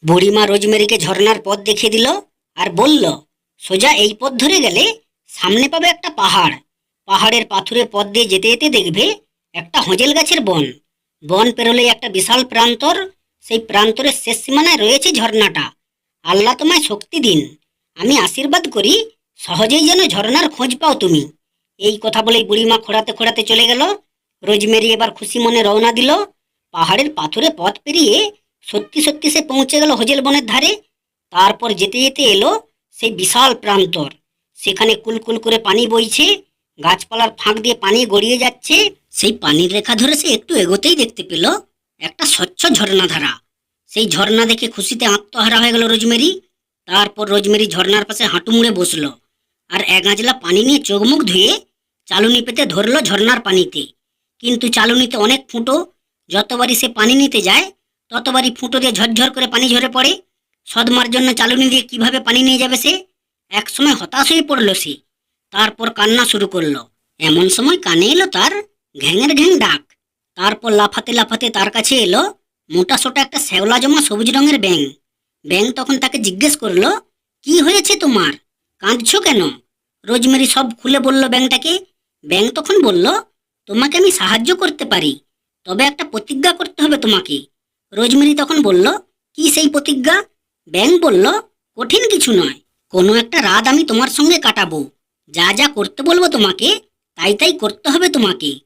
বুড়িমা রোজমেরিকে ঝর্ণার পথ দেখিয়ে দিল আর বলল, সোজা এই পথ ধরে গেলে সামনে পাবে একটা পাহাড়। পাহাড়ের পাথুরে পথ দিয়ে যেতে যেতে দেখবে একটা হজেল গাছের বন। বন পেরোলেই একটা বিশাল প্রান্তর। সেই প্রান্তরের শেষ সীমানায় রয়েছে ঝর্ণাটা। আল্লাহ তোমায় শক্তি দিন। আমি আশীর্বাদ করি সহজেই যেন ঝর্ণার খোঁজ পাও তুমি। এই কথা বলেই বুড়িমা খোঁড়াতে খোঁড়াতে চলে গেল। রোজমেরি এবার খুশি মনে রওনা দিল। পাহাড়ের পাথুরে পথ পেরিয়ে সত্যি সত্যি সে পৌঁছে গেল হজেল বনের ধারে। তারপর যেতে যেতে এলো সেই বিশাল প্রান্তর। সেখানে কুলকুল করে পানি বইছে, গাছপালার ফাঁক দিয়ে পানি গড়িয়ে যাচ্ছে। সেই পানির রেখা ধরে সে একটু এগোতেই দেখতে পেল একটা স্বচ্ছ ঝর্ণাধারা। সেই ঝর্ণা দেখে খুশিতে আত্মহারা হয়ে গেল রোজমেরি। তারপর রোজমেরি ঝর্ণার পাশে হাঁটু মুড়ে বসলো আর এক গাজলা পানি নিয়ে চোখ মুখ ধুয়ে চালুনি পেতে ধরলো ঝর্ণার পানিতে। কিন্তু চালুনিতে অনেক ফুটো। যতবারই সে পানি নিতে যায় ততবারই ফুটো দিয়ে ঝরঝর করে পানি ঝরে পড়ে। সদমার জন্য চালুনি দিয়ে কিভাবে পানি নিয়ে যাবে সে? একসময় হতাশ হয়ে পড়ল সে। তারপর কান্না শুরু করলো। এমন সময় কানে এলো তার ঘ্যাঙের ঘ্যাং ডাক। তারপর লাফাতে লাফাতে তার কাছে এলো মোটা সোটা একটা শ্যাওলা জমা সবুজ রঙের ব্যাঙ। ব্যাঙ তখন তাকে জিজ্ঞেস করলো, কি হয়েছে তোমার? কাঁদছো কেন? রোজমেরি সব খুলে বলল ব্যাঙটাকে। ব্যাঙ তখন বলল, তোমাকে আমি সাহায্য করতে পারি, তবে একটা প্রতিজ্ঞা করতে হবে তোমাকে। রোজমেরি তখন বলল, কি সেই প্রতিজ্ঞা? ব্যাঙ বলল, কঠিন কিছু নয়। কোনো একটা রাত আমি তোমার সঙ্গে কাটাবো। যা যা করতে বলবো তোমাকে তাই তাই করতে হবে তোমাকে।